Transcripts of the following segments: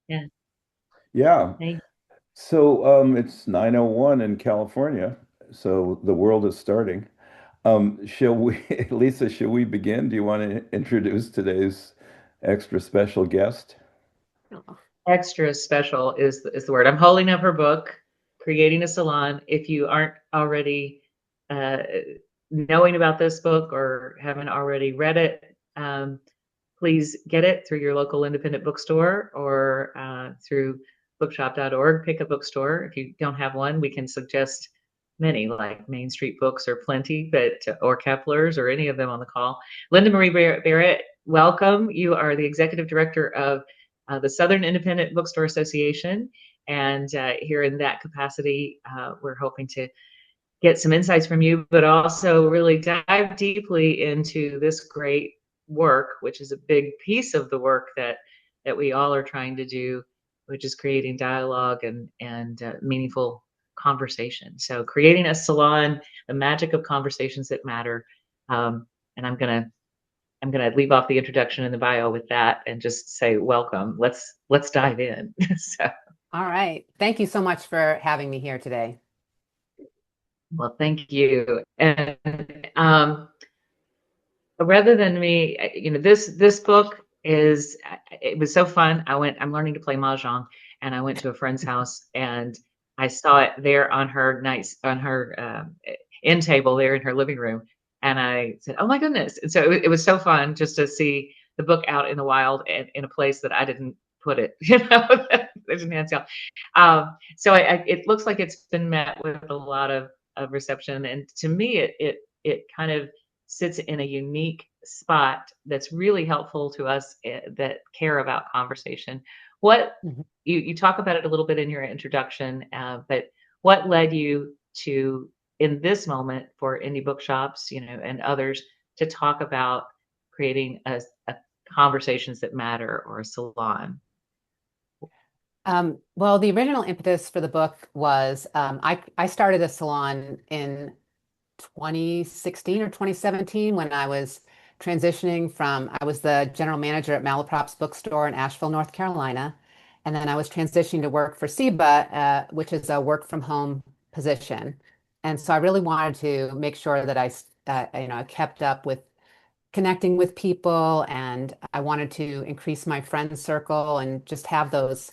Yeah. Yeah. Thank So it's 9:01 in California, so the world is starting. Shall we, Lisa, shall we begin? Do you want to introduce today's extra special guest? Extra special is the word. I'm holding up her book, Creating a Salon. If you aren't already uh, knowing about this book or haven't already read it, please get it through your local independent bookstore or through bookshop.org. Pick a bookstore. If you don't have one, we can suggest many, like Main Street Books or Plenty, but or Kepler's or any of them on the call. Linda-Marie Barrett, welcome. You are the executive director of the Southern Independent Bookstore Association, and here in that capacity, we're hoping to get some insights from you, but also really dive deeply into this great work, which is a big piece of the work that we all are trying to do, which is creating dialogue and meaningful conversation. So creating a salon, the magic of conversations that matter. And I'm gonna leave off the introduction and the bio with that and just say welcome. Let's dive in. So All right. Thank you so much for having me here today. well, thank you. And rather than me, this book is it was so fun. I'm learning to play mahjong, and I went to a friend's house and I saw it there on her end table there in her living room, and I said, "Oh my goodness!" And so it was so fun just to see the book out in the wild and in a place that I didn't put it. There's an hand sale. So it looks like it's been met with a lot of reception, and to me, it kind of sits in a unique spot that's really helpful to us that care about conversation. What Mhm. you talk about it a little bit in your introduction, but what led you to, in this moment, for indie bookshops, and others to talk about creating a conversations that matter or a salon? Well, the original impetus for the book was I started a salon in 2016 or 2017 when I was transitioning from, I was the general manager at Malaprop's Bookstore in Asheville, North Carolina. And then I was transitioning to work for SIBA, which is a work from home position. And so I really wanted to make sure that I kept up with connecting with people, and I wanted to increase my friend circle and just have those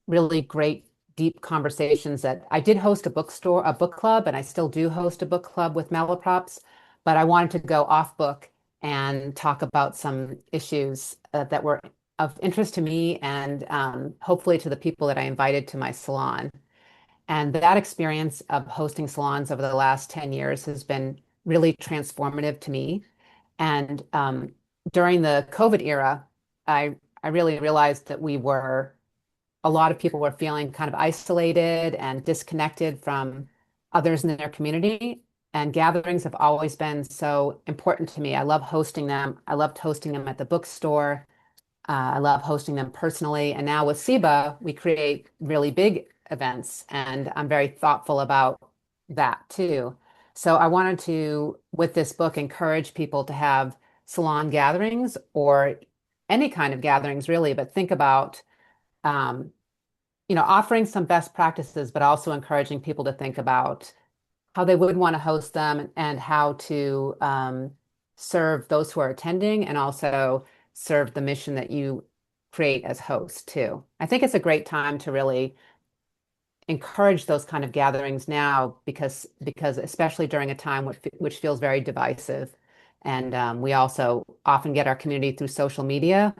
really great deep conversations. That I did host a book club, and I still do host a book club with Malaprops, but I wanted to go off book and talk about some issues that were of interest to me and hopefully to the people that I invited to my salon. And that experience of hosting salons over the last 10 years has been really transformative to me. And during the COVID era, I really realized that a lot of people were feeling kind of isolated and disconnected from others in their community. And gatherings have always been so important to me. I love hosting them. I loved hosting them at the bookstore. I love hosting them personally. And now with SIBA, we create really big events, and I'm very thoughtful about that too. So I wanted to, with this book, encourage people to have salon gatherings or any kind of gatherings, really, but think about um, offering some best practices, but also encouraging people to think about how they would want to host them and how to serve those who are attending and also serve the mission that you create as host too. I think it's a great time to really encourage those kind of gatherings now because especially during a time which feels very divisive. And we also often get our community through social media,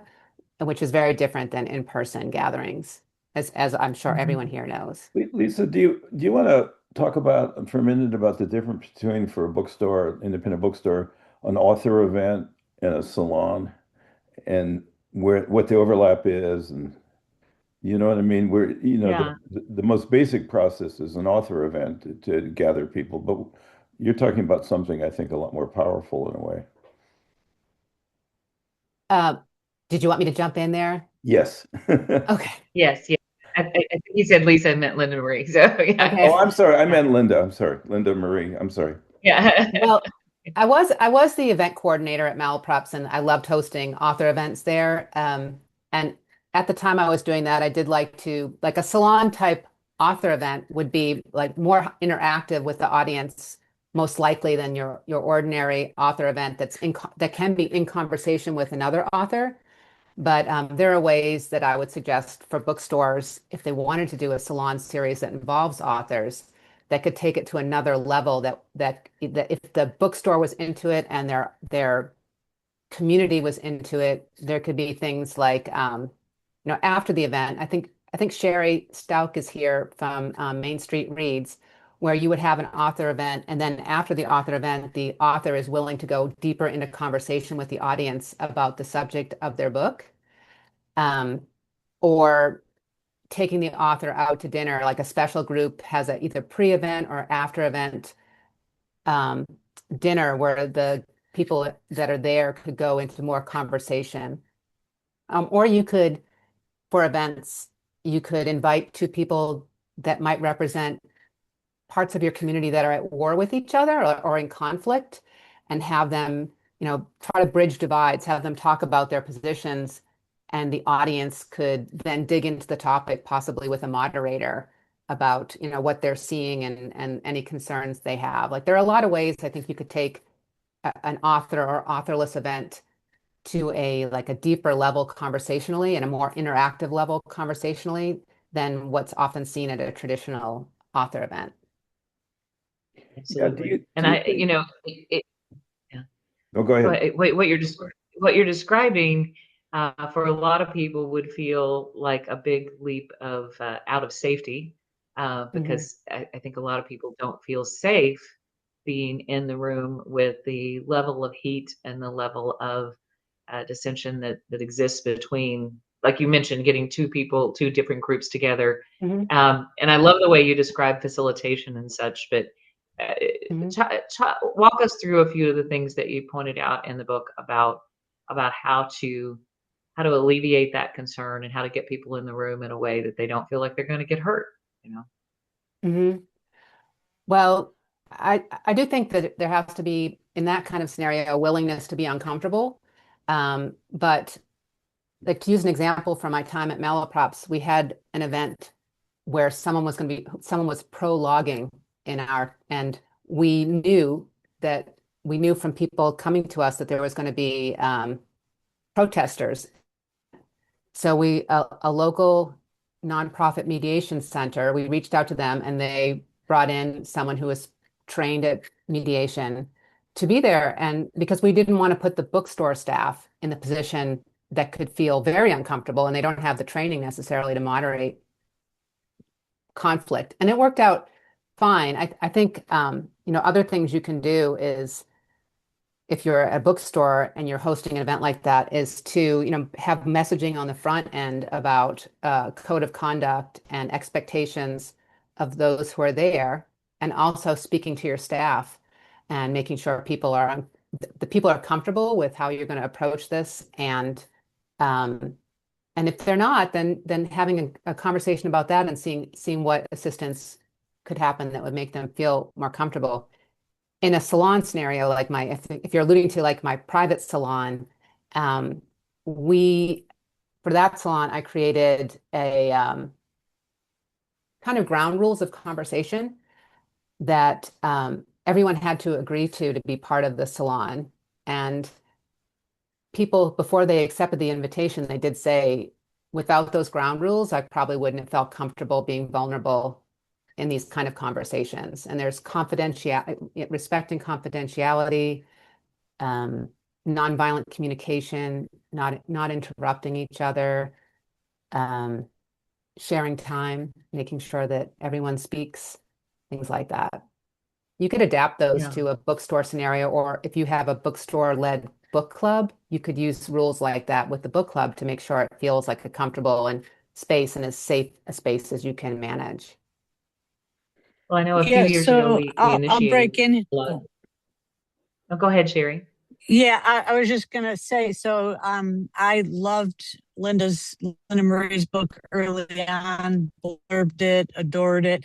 which is very different than in-person gatherings, as I'm sure everyone here knows. Lisa, do you want to talk about for a minute about the difference between for a bookstore, independent bookstore, an author event and a salon, and where what the overlap is, and you know what I mean? Where Yeah. the most basic process is an author event to gather people, but you're talking about something I think a lot more powerful in a way. Uh, did you want me to jump in there? Yes. Okay. Yes. Yeah. I think he said Lisa and meant Linda Marie. So yeah. Oh, Okay. I'm sorry. I Yeah. meant Linda. I'm sorry. Linda Marie. I'm sorry. Yeah. Well, I was the event coordinator at Malaprops, and I loved hosting author events there. And at the time I was doing that, I did like to, like a salon type author event would be like more interactive with the audience, most likely than your ordinary author event that can be in conversation with another author. But there are ways that I would suggest for bookstores, if they wanted to do a salon series that involves authors, that could take it to another level. That if the bookstore was into it and their community was into it, there could be things like, after the event. I think Sherry Stauk is here from Main Street Reads, where you would have an author event, and then after the author event, the author is willing to go deeper into conversation with the audience about the subject of their book, um, or taking the author out to dinner, like a special group has a either pre-event or after-event um, dinner where the people that are there could go into more conversation. Or you could, for events, you could invite two people that might represent parts of your community that are at war with each other or in conflict, and have them, try to bridge divides, have them talk about their positions, and the audience could then dig into the topic, possibly with a moderator, about, what they're seeing and any concerns they have. Like there are a lot of ways I think you could take an author or authorless event to a deeper level conversationally and a more interactive level conversationally than what's often seen at a traditional author event. Yeah, Absolutely. And do you think? yeah. No, go Go ahead. ahead. Wait, what you're describing for a lot of people would feel like a big leap of out of safety, Mhm. because I think a lot of people don't feel safe being in the room with the level of heat and the level of dissension that exists between, like you mentioned, getting two different groups together. Mhm. And I love the way you describe facilitation and such, but uh, Mhm. walk us through a few of the things that you pointed out in the book about how to alleviate that concern and how to get people in the room in a way that they don't feel like they're going to get hurt, you know? Mhm. Well, I do think that there has to be, in that kind of scenario, a willingness to be uncomfortable. But like, to use an example from my time at Malaprops, we had an event where someone was prologuing and we knew from people coming to us that there was going to be protesters. So a local nonprofit mediation center, we reached out to them and they brought in someone who was trained at mediation to be there. And because we didn't want to put the bookstore staff in the position that could feel very uncomfortable, and they don't have the training necessarily to moderate conflict. And it worked out fine. I think, other things you can do is, if you're a bookstore and you're hosting an event like that, is to, have messaging on the front end about code of conduct and expectations of those who are there, and also speaking to your staff and making sure the people are comfortable with how you're going to approach this. Um, and if they're not, then having a conversation about that and seeing what assistance could happen that would make them feel more comfortable. In a salon scenario, like if you're alluding to like my private salon, um, we for that salon, I created a kind of ground rules of conversation that everyone had to agree to be part of the salon. And people, before they accepted the invitation, they did say, without those ground rules, I probably wouldn't have felt comfortable being vulnerable in these kind of conversations. And there's confidentiality, respecting confidentiality, um, nonviolent communication, not interrupting each other, um, sharing time, making sure that everyone speaks, things like that. You could adapt those Yeah. to a bookstore scenario, or if you have a bookstore-led book club, you could use rules like that with the book club to make sure it feels like a comfortable and space and as safe a space as you can manage. Well, I know a few Yeah, years ago so we I'll initiated break in. a lot. Oh, go ahead, Sherry. Yeah, I was just gonna say, so I loved Linda Marie's book early on, blurbed it, adored it.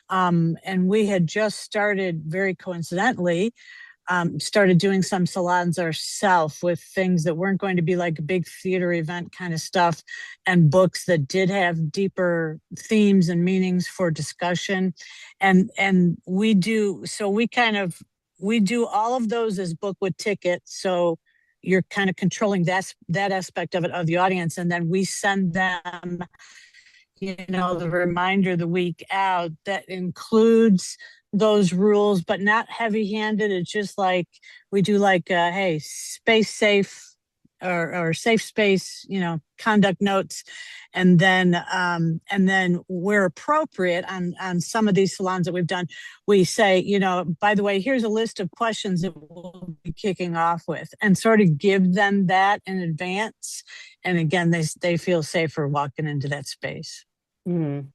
And we had just started very coincidentally started doing some salons ourselves with things that weren't going to be like a big theater event kind of stuff, and books that did have deeper themes and meanings for discussion. And we do, so we do all of those as book with tickets. So you're kind of controlling that aspect of it, of the audience. And then we send them, the reminder the week out that includes those rules, but not heavy handed. It's just like we do, like, hey, space safe, or safe space, conduct notes. And then where appropriate on some of these salons that we've done, we say, by the way, here's a list of questions that we'll be kicking off with, and sort of give them that in advance. And again, they feel safer walking into that space. Mm.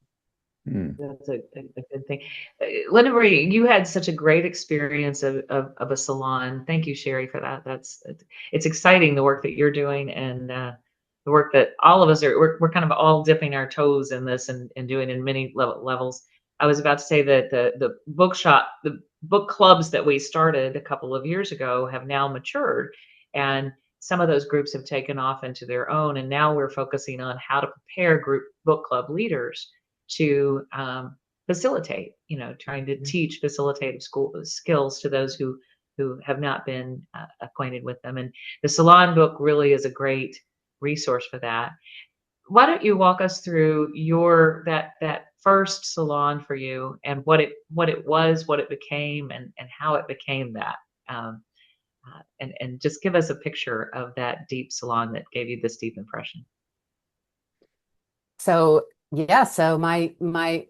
That's a good thing. Linda-Marie, you had such a great experience of a salon. Thank you, Sherry, for that. It's exciting, the work that you're doing, and the work that all of us we're kind of all dipping our toes in this and doing in many levels. I was about to say that the book clubs that we started a couple of years ago have now matured, and some of those groups have taken off into their own, and now we're focusing on how to prepare group book club leaders to facilitate, trying to teach facilitative skills to those who have not been acquainted with them. And the Salon book really is a great resource for that. Why don't you walk us through that first salon for you, and what it was, what it became, and how it became that, and just give us a picture of that deep salon that gave you this deep impression. So yeah, so my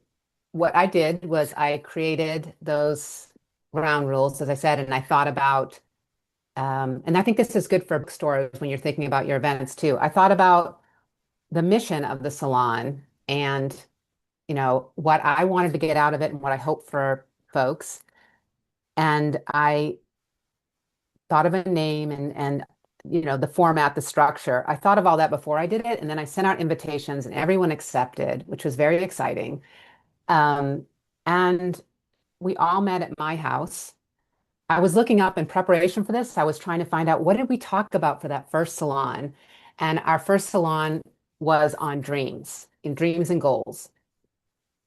what I did was I created those ground rules, as I said, and I thought about, and I think this is good for bookstores when you're thinking about your events too. I thought about the mission of the salon, and what I wanted to get out of it and what I hope for folks. And I thought of a name and the format, the structure. I thought of all that before I did it, and then I sent out invitations, and everyone accepted, which was very exciting. And we all met at my house. I was looking up in preparation for this. I was trying to find out, what did we talk about for that first salon? And our first salon was on dreams and goals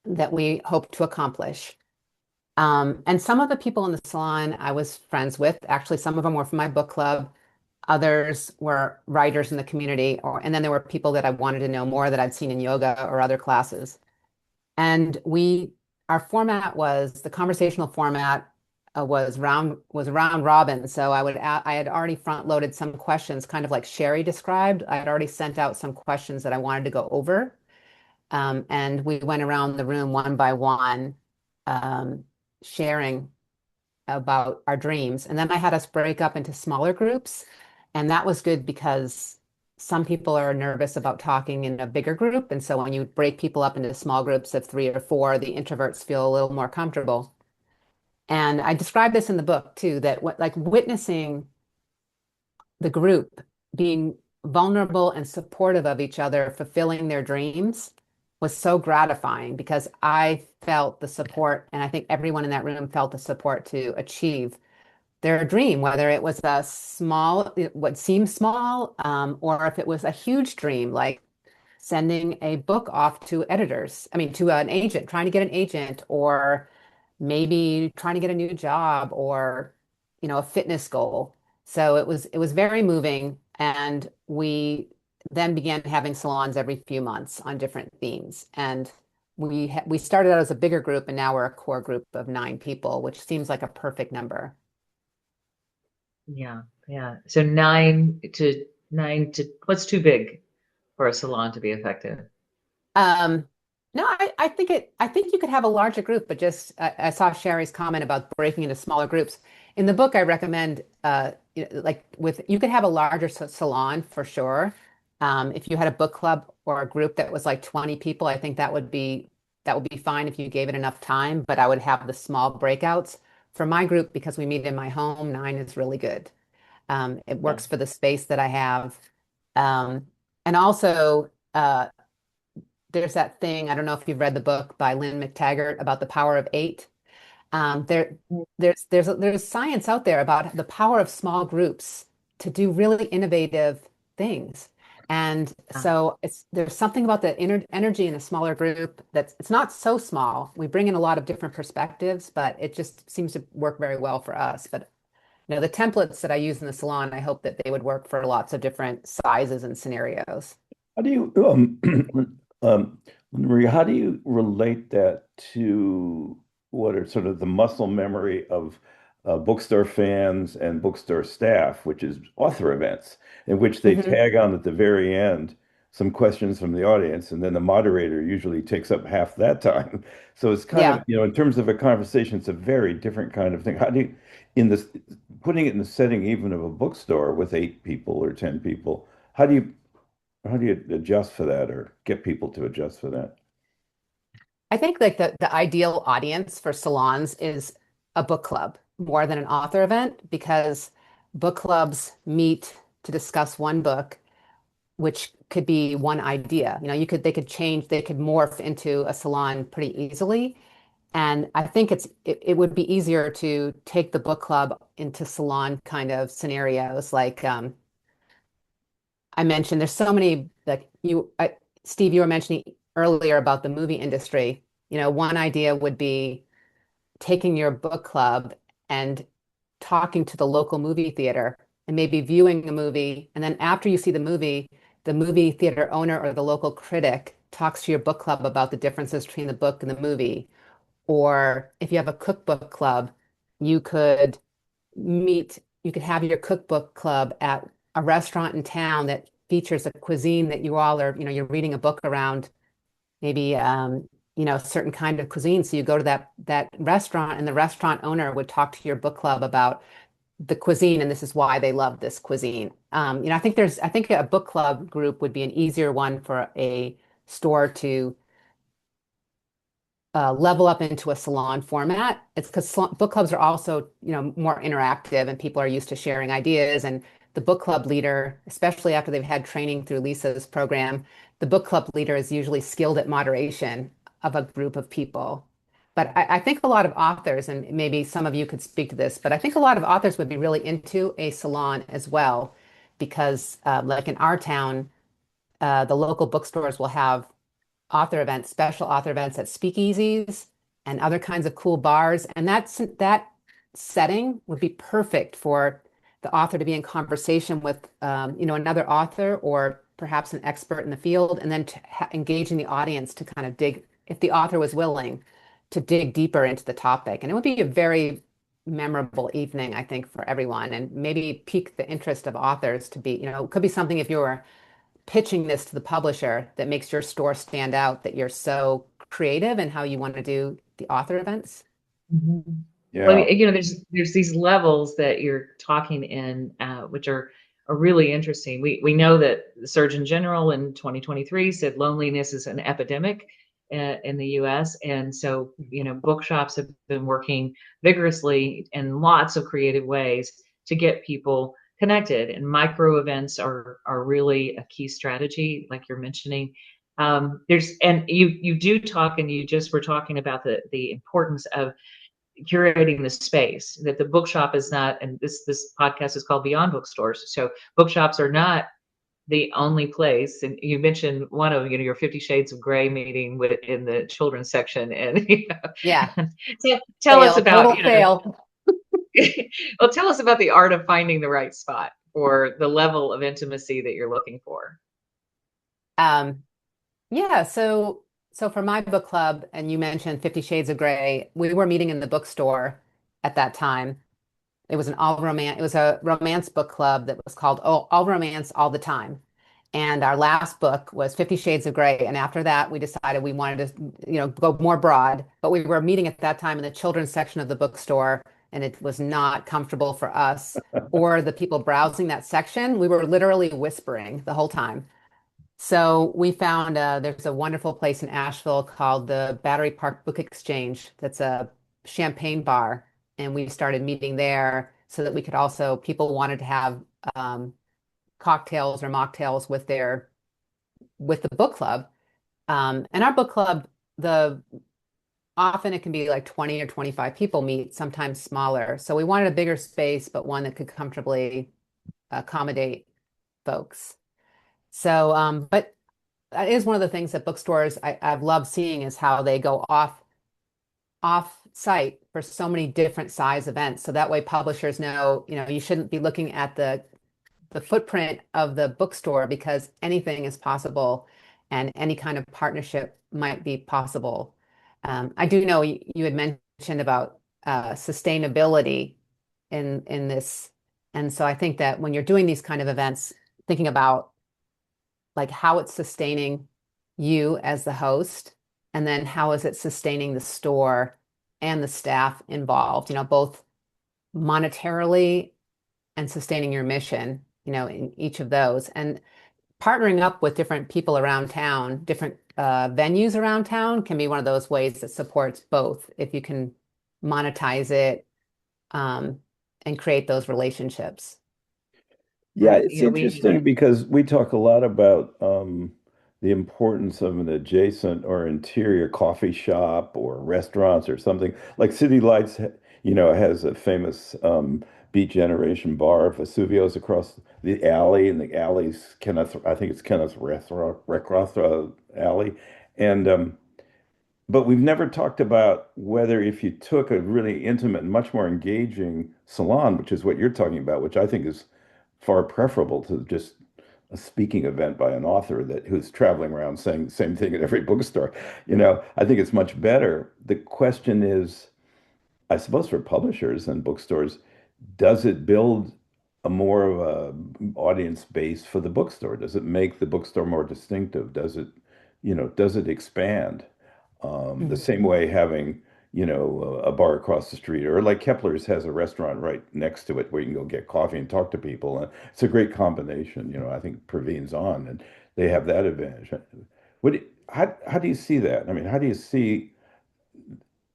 that we hope to accomplish. And some of the people in the salon I was friends with, actually, some of them were from my book club. Others were writers in the community, and then there were people that I wanted to know more that I'd seen in yoga or other classes. And our format was, the conversational format was round robin. So I had already front loaded some questions, kind of like Sherry described. I had already sent out some questions that I wanted to go over. And we went around the room one by one, sharing about our dreams. And then I had us break up into smaller groups. And that was good because some people are nervous about talking in a bigger group. And so when you break people up into small groups of 3 or 4, the introverts feel a little more comfortable. And I described this in the book too, that like witnessing the group being vulnerable and supportive of each other, fulfilling their dreams, was so gratifying, because I felt the support, and I think everyone in that room felt the support to achieve their dream, whether it was a small, what seemed small, or if it was a huge dream, like sending a book off to to an agent, trying to get an agent, or maybe trying to get a new job, or, a fitness goal. So it was very moving, and we then began having salons every few months on different themes. And we started out as a bigger group, and now we're a core group of 9 people, which seems like a perfect number. Yeah, yeah. So nine to what's too big for a salon to be effective? No, I think you could have a larger group, but just I saw Sherry's comment about breaking into smaller groups. In the book, I recommend you could have a larger salon for sure. If you had a book club or a group that was like 20 people, I think that would be fine if you gave it enough time. But I would have the small breakouts for my group, because we meet in my home. 9 is really good. It Yeah. works for the space that I have. And also, there's that thing, I don't know if you've read the book by Lynn McTaggart about the power of 8. There, there's science out there about the power of small groups to do really innovative things. And so there's something about the energy in a smaller group that's it's not so small. We bring in a lot of different perspectives, but it just seems to work very well for us. But the templates that I use in the salon, I hope that they would work for lots of different sizes and scenarios. How do you, Maria, how do you relate that to what are sort of the muscle memory of bookstore fans and bookstore staff, which is author events, in which they Hmm. tag on at the very end some questions from the audience, and then the moderator usually takes up half that time. So it's kind of, Yeah. in terms of a conversation, it's a very different kind of thing. How do you, in this, putting it in the setting even of a bookstore with 8 people or 10 people, how do you adjust for that or get people to adjust for that? I think like the ideal audience for salons is a book club more than an author event because book clubs meet to discuss one book, which could be one idea. They could change, they could morph into a salon pretty easily. And I think it would be easier to take the book club into salon kind of scenarios. Like I mentioned, there's so many like Steve, you were mentioning earlier about the movie industry. One idea would be taking your book club and talking to the local movie theater and maybe viewing a movie. And then after you see the movie theater owner or the local critic talks to your book club about the differences between the book and the movie. Or if you have a cookbook club, you could you could have your cookbook club at a restaurant in town that features a cuisine that you all are, you're reading a book around maybe a certain kind of cuisine. So you go to that restaurant and the restaurant owner would talk to your book club about the cuisine and this is why they love this cuisine. I think a book club group would be an easier one for a store to level up into a salon format. It's because book clubs are also, more interactive and people are used to sharing ideas. And the book club leader, especially after they've had training through Lisa's program, the book club leader is usually skilled at moderation of a group of people. But I think a lot of authors, and maybe some of you could speak to this, but I think a lot of authors would be really into a salon as well, because like in our town, the local bookstores will have author events, special author events at speakeasies and other kinds of cool bars. And that setting would be perfect for the author to be in conversation with, another author or perhaps an expert in the field, and then to engaging the audience to kind of dig, if the author was willing, to dig deeper into the topic. And it would be a very memorable evening, I think, for everyone, and maybe pique the interest of authors to be, it could be something if you were pitching this to the publisher that makes your store stand out, that you're so creative in how you want to do the author events. Mhm. Well, Yeah. there's these levels that you're talking in, which are really interesting. We know that the Surgeon General in 2023 said loneliness is an epidemic in the U.S. And so, bookshops have been working vigorously in lots of creative ways to get people connected. And micro events are really a key strategy, like you're mentioning. And you do talk, and you just were talking about the importance of curating the space, that the bookshop is not, and this podcast is called Beyond Bookstores, so bookshops are not the only place. And you mentioned one of, your 50 Shades of Gray meeting in the children's section, and Yeah, so tell us fail, about, total fail. well, tell us about the art of finding the right spot for the level of intimacy that you're looking for. Um, yeah, so for my book club, and you mentioned 50 Shades of Grey, we were meeting in the bookstore at that time. It was a romance book club that was called All Romance All the Time. And our last book was 50 Shades of Grey. And after that, we decided we wanted to, go more broad. But we were meeting at that time in the children's section of the bookstore, and it was not comfortable for us or the people browsing that section. We were literally whispering the whole time. So we found there's a wonderful place in Asheville called the Battery Park Book Exchange. That's a champagne bar, and we started meeting there so that we could also people wanted to have um, cocktails or mocktails with the book club. And our book club, the often it can be like 20 or 25 people meet, sometimes smaller. So we wanted a bigger space, but one that could comfortably accommodate folks. So, but that is one of the things that bookstores I've loved seeing is how they go off site for so many different size events. So that way publishers know, you shouldn't be looking at the footprint of the bookstore because anything is possible and any kind of partnership might be possible. I do know you had mentioned about sustainability in this. And so I think that when you're doing these kind of events, thinking about like how it's sustaining you as the host, and then how is it sustaining the store and the staff involved, both monetarily and sustaining your mission, in each of those. And partnering up with different people around town, different venues around town can be one of those ways that supports both if you can monetize it and create those relationships. Yeah, Right. it's interesting because we talk a lot about the importance of an adjacent or interior coffee shop or restaurants or something. Like City Lights, has a famous Beat Generation bar, Vesuvio's across the alley, and the alley's Kenneth, I think it's Kenneth Reckroth alley. And but we've never talked about whether if you took a really intimate and much more engaging salon, which is what you're talking about, which I think is far preferable to just a speaking event by an author that who's traveling around saying the same thing at every bookstore. I think it's much better. The question is, I suppose for publishers and bookstores, does it build a more of a audience base for the bookstore? Does it make the bookstore more distinctive? Does it expand? The Mhm. same way having, a bar across the street, or like Kepler's has a restaurant right next to it where you can go get coffee and talk to people. And it's a great combination. I think Praveen's on and they have that advantage. How do you see that? I mean, how do you see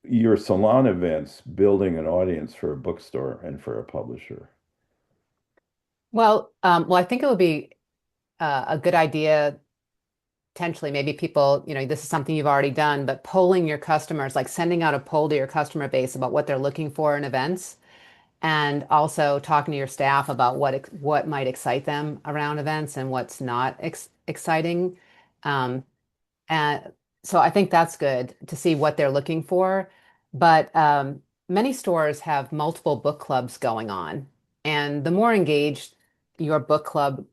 your salon events building an audience for a bookstore and for a publisher? Well, I think it would be a good idea potentially maybe people, this is something you've already done, but polling your customers, like sending out a poll to your customer base about what they're looking for in events, and also talking to your staff about what might excite them around events and what's not exciting. Um, and so I think that's good to see what they're looking for. But many stores have multiple book clubs going on, and the more engaged your book club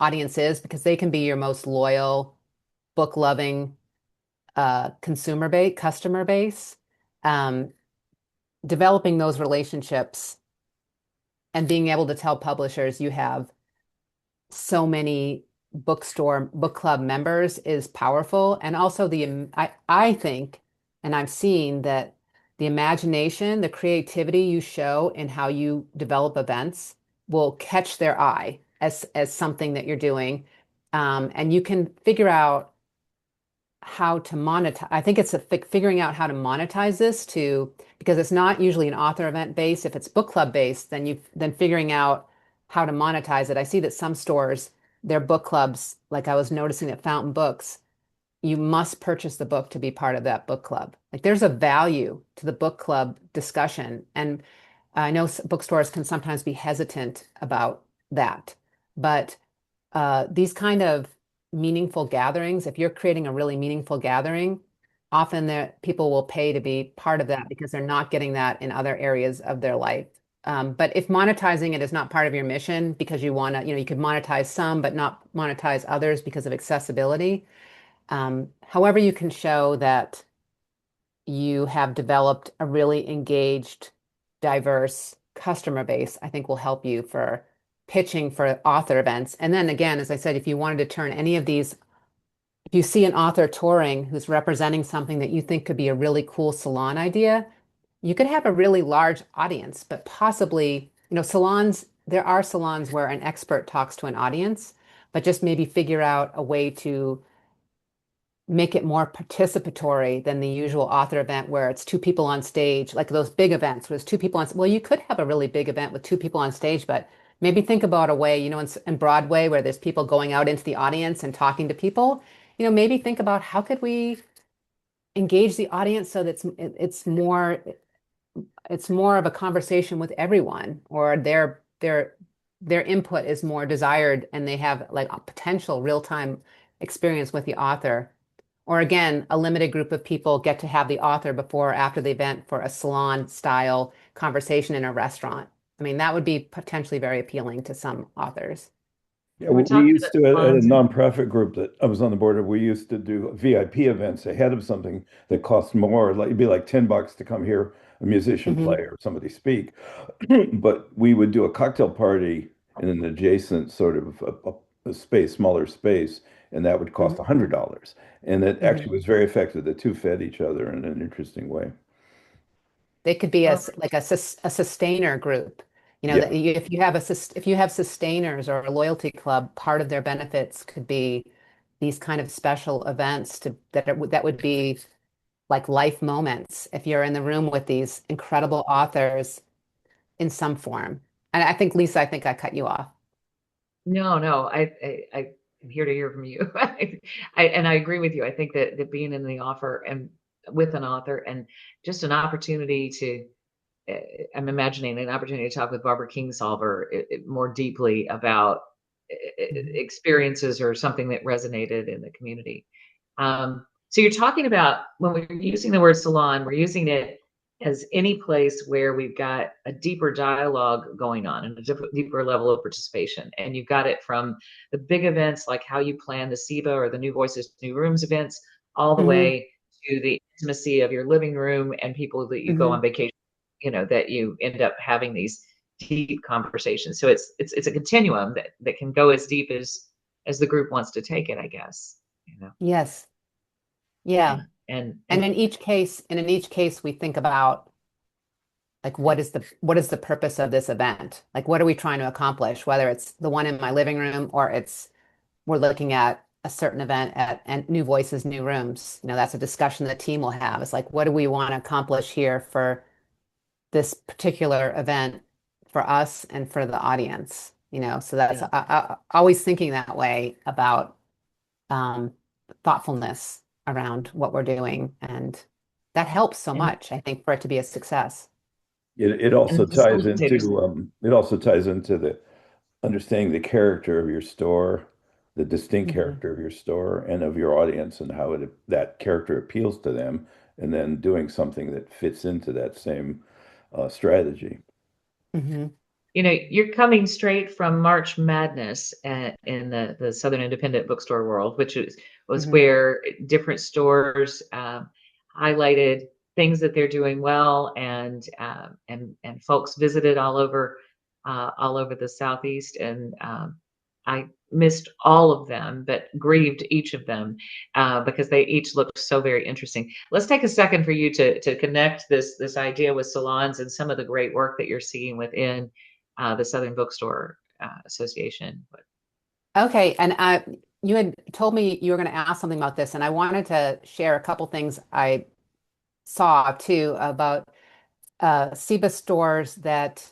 audience is, because they can be your most loyal book loving customer base, um, developing those relationships and being able to tell publishers you have so many book club members is powerful. And also I think, and I've seen that the imagination, the creativity you show in how you develop events will catch their eye as something that you're doing. And you can figure out how to monetize. I think it's figuring out how to monetize this because it's not usually an author event based. If it's book club based, then figuring out how to monetize it. I see that some stores, their book clubs, like I was noticing at Fountain Books, you must purchase the book to be part of that book club. Like there's a value to the book club discussion. And I know bookstores can sometimes be hesitant about that, but these kind of meaningful gatherings, if you're creating a really meaningful gathering, often people will pay to be part of that because they're not getting that in other areas of their life. But if monetizing it is not part of your mission because you want to, you could monetize some, but not monetize others because of accessibility. However, you can show that you have developed a really engaged, diverse customer base, I think will help you for pitching for author events. And then again, as I said, if you wanted to turn any of these, if you see an author touring who's representing something that you think could be a really cool salon idea, you could have a really large audience, but possibly, salons, there are salons where an expert talks to an audience, but just maybe figure out a way to make it more participatory than the usual author event where it's two people on stage, like those big events where there's two people on. Well, you could have a really big event with two people on stage, but maybe think about a way, in Broadway where there's people going out into the audience and talking to people. Maybe think about how could we engage the audience so that it's more of a conversation with everyone, or their input is more desired and they have like a potential real-time experience with the author. Or again, a limited group of people get to have the author before or after the event for a salon style conversation in a restaurant. I mean, that would be potentially very appealing to some authors. Yeah, And we're we talking about used to at a salons. nonprofit group that I was on the board of. We used to do VIP events ahead of something that cost more. Like it'd be like $10 to come hear a musician play Hmm. or somebody speak. But we would do a cocktail party in an adjacent sort of a space, smaller space, and that would cost Hmm. $100. And it Hmm. actually was very effective. The two fed each other in an interesting way. They could be Well, a sustainer group. You know, Yeah. that if you have if you have sustainers or a loyalty club, part of their benefits could be these kind of special events that would be like life moments if you're in the room with these incredible authors in some form. And I think, Lisa, I think I cut you off. no, no, I'm here to hear from you. And I agree with you. I think that being in the offer and with an author and just an opportunity to, I'm imagining an opportunity to talk with Barbara Kingsolver more deeply about Mhm. experiences or something that resonated in the community. So you're talking about when we're using the word salon, we're using it as any place where we've got a deeper dialogue going on and a deeper level of participation. And you've got it from the big events like how you plan the SIBA or the New Voices, New Rooms events, all the Hmm. way to the intimacy of your living room and people that you go on Hmm. vacation, that you end up having these deep conversations. So it's a continuum that can go as deep as the group wants to take it, I guess. Yes. Yeah. Yeah. And And in each case, we think about like what is the purpose of this event? Like what are we trying to accomplish? Whether it's the one in my living room or it's we're looking at a certain event at and New Voices, New Rooms. You know, that's a discussion the team will have. It's like, what do we want to accomplish here for this particular event for us and for the audience? You know, so that's yeah. always thinking that way about um, thoughtfulness around what we're doing, and that helps so And much, I think, for it to be a success. It and also the ties facilitators. into the understanding the character of your store, the distinct Hmm. character of your store and of your audience and how that character appeals to them, and then doing something that fits into that same strategy. Hmm. You're coming straight from March Madness in the Southern Independent Bookstore world, which was Hmm. where different stores highlighted things that they're doing well, and folks visited all over the Southeast, and I missed all of them, but grieved each of them because they each looked so very interesting. Let's take a second for you to connect this idea with salons and some of the great work that you're seeing within the Southern Bookstore Association. Okay, and you had told me you were going to ask something about this, and I wanted to share a couple things I saw too about SIBA stores that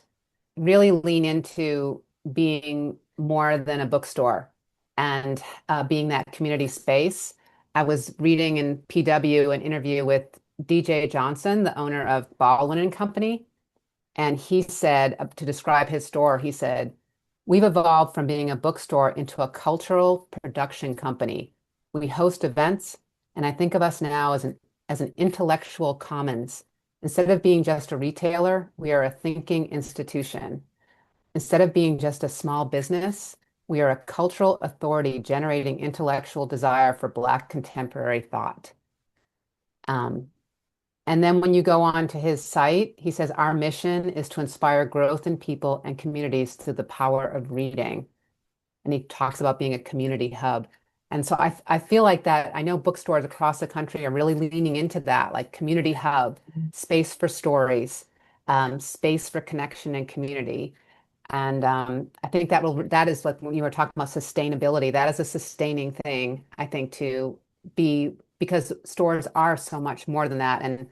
really lean into being more than a bookstore and being that community space. I was reading in PW an interview with DJ Johnson, the owner of Baldwin and Company, and he said, to describe his store, he said, "We've evolved from being a bookstore into a cultural production company. We host events, and I think of us now as an intellectual commons. Instead of being just a retailer, we are a thinking institution. Instead of being just a small business, we are a cultural authority generating intellectual desire for Black contemporary thought." Um, and then when you go on to his site, he says, "Our mission is to inspire growth in people and communities through the power of reading." And he talks about being a community hub. And so I feel like that I know bookstores across the country are really leaning into that, like community hub, space for stories, space for connection and community. And I think that is like when you were talking about sustainability, that is a sustaining thing, I think, to be because stores are so much more than that. And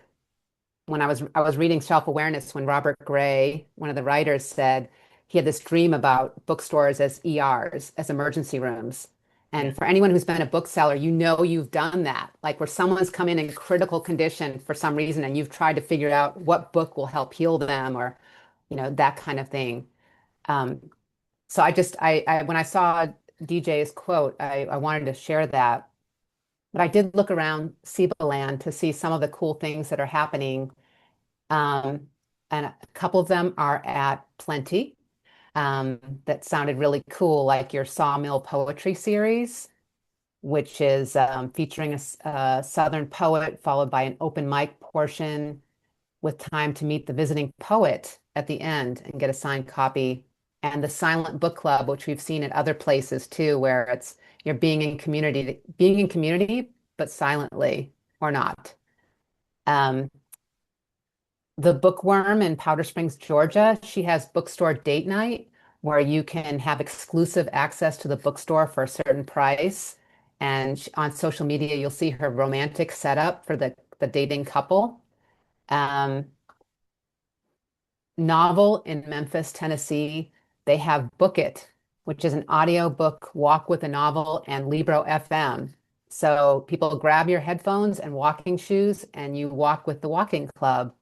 when I was reading Self-Awareness when Robert Gray, one of the writers, said he had this dream about bookstores as ERs, as emergency rooms. Yeah. And for anyone who's been a bookseller, you know you've done that. Like where someone's come in critical condition for some reason, and you've tried to figure out what book will help heal them, or that kind of thing. Um, so I when I saw DJ's quote, I wanted to share that. But I did look around SIBA land to see some of the cool things that are happening. Um, and a couple of them are at Plenty, that sounded really cool, like your Sawmill Poetry series, which is featuring a Southern poet followed by an open mic portion with time to meet the visiting poet at the end and get a signed copy. And the Silent Book Club, which we've seen at other places too, where it's you're being in community, but silently or not. Um, the Bookworm in Powder Springs, Georgia, she has bookstore date night where you can have exclusive access to the bookstore for a certain price. And on social media, you'll see her romantic setup for the dating couple. Um, Novel in Memphis, Tennessee, they have Book It, which is an audio book walk with a novel and Libro FM. So people grab your headphones and walking shoes and you walk with the walking club.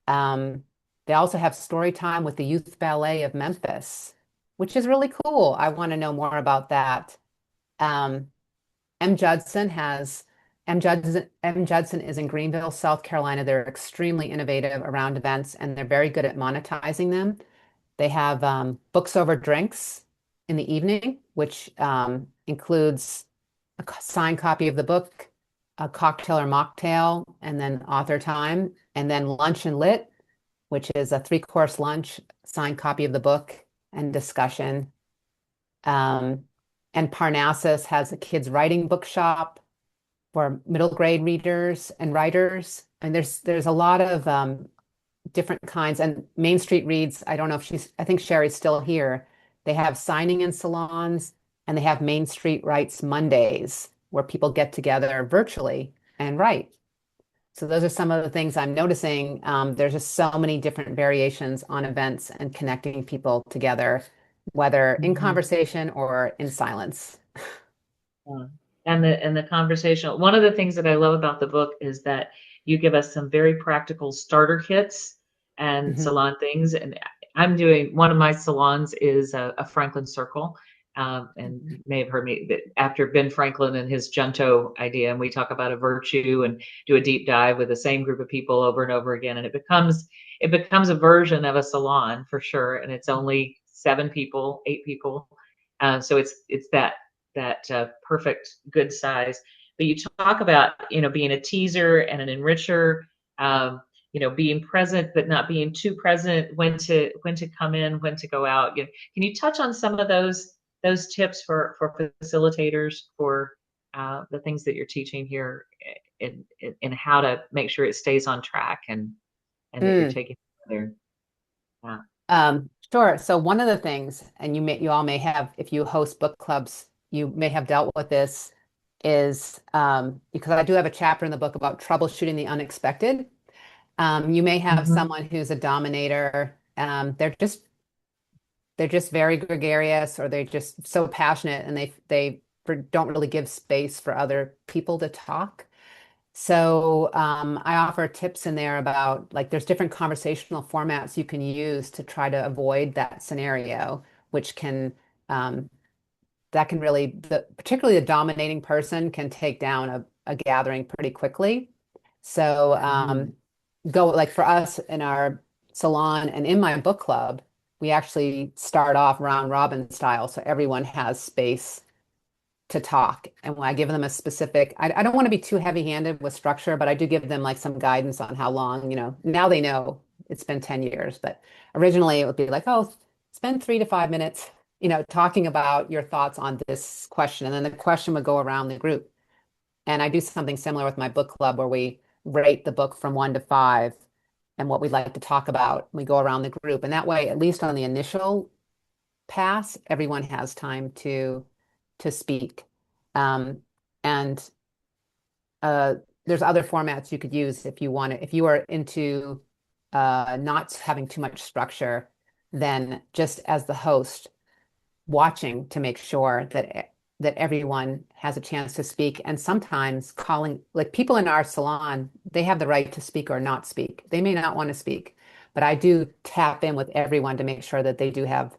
Um, they also have story time with the Youth Ballet of Memphis, which is really cool. I want to know more about that. Um, M. Judson has M. Judson is in Greenville, South Carolina. They're extremely innovative around events and they're very good at monetizing them. They have books over drinks in the evening, which includes a signed copy of the book, a cocktail or mocktail, and then author time, and then lunch and lit, which is a three-course lunch, signed copy of the book, and discussion. Um, and Parnassus has a kids' writing bookshop for middle grade readers and writers. And there's a lot of different kinds. And Main Street Reads, I don't know if I think Sherry's still here. They have signing in salons and they have Main Street Writes Mondays where people get together virtually and write. So those are some of the things I'm noticing. There's just so many different variations on events and connecting people together, whether in Mhm. conversation or in silence. Yeah. And the conversation. One of the things that I love about the book is that you give us some very practical starter kits and Mhm. salon things. And I'm doing one of my salons is a Franklin Circle. And you may have heard me that after Ben Franklin and his Junto idea, and we talk about a virtue and do a deep dive with the same group of people over and over again, and it becomes a version of a salon for sure. And it's only 7 people, 8 people, so it's that perfect good size. But you talk about being a teaser and an enricher, being present but not being too present, when to come in, when to go out. Can you touch on some of those tips for facilitators for the things that you're teaching here in how to make sure it stays on track and that you're Mm. taking there? Yeah. Sure. So one of the things, and you all may have, if you host book clubs, you may have dealt with this, is because I do have a chapter in the book about troubleshooting the unexpected. You may have Mhm. someone who's a dominator. They're just very gregarious, or they're just so passionate, and they don't really give space for other people to talk. So I offer tips in there about like there's different conversational formats you can use to try to avoid that scenario, which can um, that can really particularly the dominating person can take down a gathering pretty quickly. So Mhm. go like for us in our salon and in my book club, we actually start off round robin style, so everyone has space to talk. And when I give them a specific, I don't want to be too heavy-handed with structure, but I do give them like some guidance on how long, now they know it's been 10 years, but originally it would be like, oh, spend 3 to 5 minutes, talking about your thoughts on this question. And then the question would go around the group. And I do something similar with my book club where we rate the book from 1 to 5 and what we'd like to talk about. We go around the group. And that way, at least on the initial pass, everyone has time to speak. Um, and uh, there's other formats you could use if you want to. If you are into not having too much structure, then just as the host, watching to make sure that that everyone has a chance to speak. And sometimes calling, like people in our salon, they have the right to speak or not speak. They may not want to speak, but I do tap in with everyone to make sure that they do have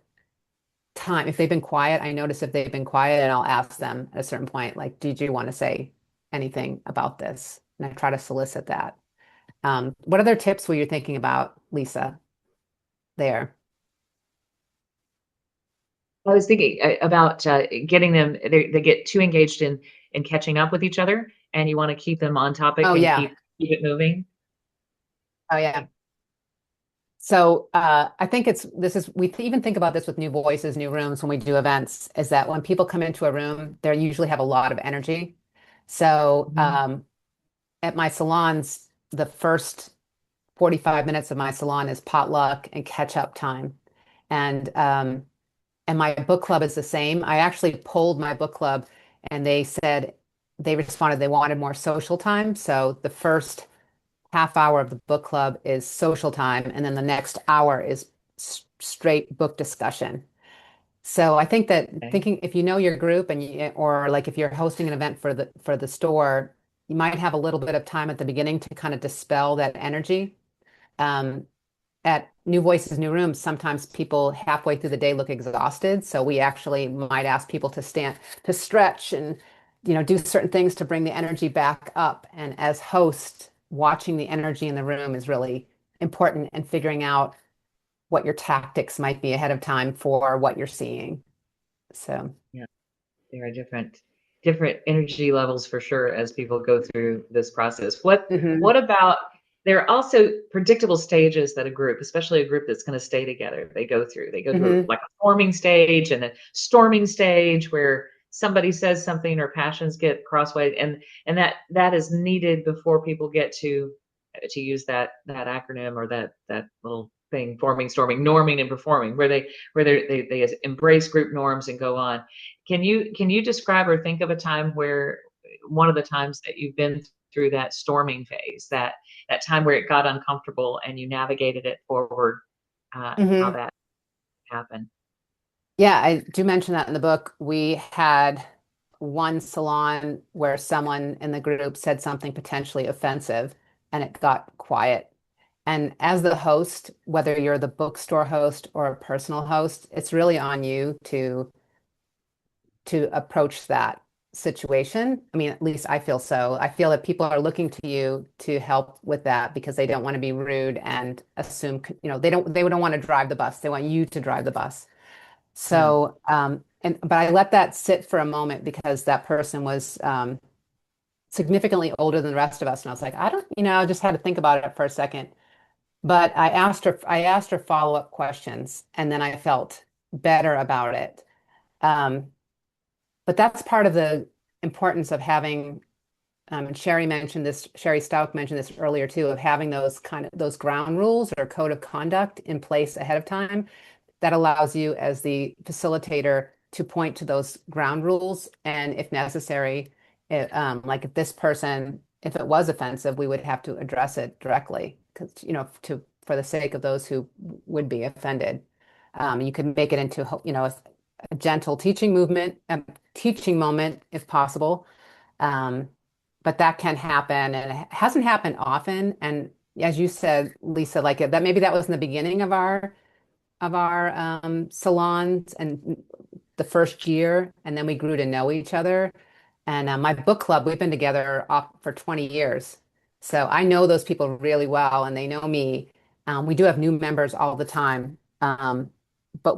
time. If they've been quiet, I notice if they've been quiet, and I'll ask them at a certain point, like, did you want to say anything about this? And I try to solicit that. What other tips were you thinking about, Lisa, there? I was thinking about getting them, they get too engaged in catching up with each other, and you want to keep them on topic Oh, and yeah. keep it moving. Oh, yeah. So I think we even think about this with new voices, new rooms when we do events, is that when people come into a room, they usually have a lot of energy. So at my salons, the first 45 minutes of my salon is potluck and catch up time. And my book club is the same. I actually polled my book club and they responded they wanted more social time. So the first half hour of the book club is social time, and then the next hour is straight book discussion. So I think that Okay. thinking if you know your group or like if you're hosting an event for the store, you might have a little bit of time at the beginning to kind of dispel that energy. Um, at New Voices, New Rooms, sometimes people halfway through the day look exhausted. So we actually might ask people to stand, to stretch and, do certain things to bring the energy back up. And as host, watching the energy in the room is really important and figuring out what your tactics might be ahead of time for what you're seeing. So, Yeah, there are different energy levels for sure as people go through this process. What about, there are also predictable stages that a group, especially a group that's going to stay together, they go through. They go through like a forming stage and a storming stage where somebody says something or passions get crosswayed, and that is needed before people get to use that acronym or that little thing, forming, storming, norming, and performing, where they embrace group norms and go on. Can you describe or think of a time where one of the times that you've been through that storming phase, that time where it got uncomfortable and you navigated it forward, and how that happened? Yeah, I do mention that in the book. We had one salon where someone in the group said something potentially offensive and it got quiet. And as the host, whether you're the bookstore host or a personal host, it's really on you to approach that situation. I mean, at least I feel so. I feel that people are looking to you to help with that because they don't want to be rude and assume, they don't want to drive the bus. They want you to drive the bus. Yeah. So, but I let that sit for a moment because that person was significantly older than the rest of us. And I was like, I just had to think about it for a second. But I asked her follow-up questions, and then I felt better about it. Um, but that's part of the importance of having, and Sherry Stout mentioned this earlier too, of having those ground rules or code of conduct in place ahead of time that allows you as the facilitator to point to those ground rules. And if necessary, like if it was offensive, we would have to address it directly because, for the sake of those who would be offended. You can make it into, a gentle teaching moment if possible. Um, but that can happen and it hasn't happened often. And as you said, Lisa, like that, maybe that was in the beginning of our salons and the first year, and then we grew to know each other. And my book club, we've been together for 20 years. So I know those people really well, and they know me. We do have new members all the time. But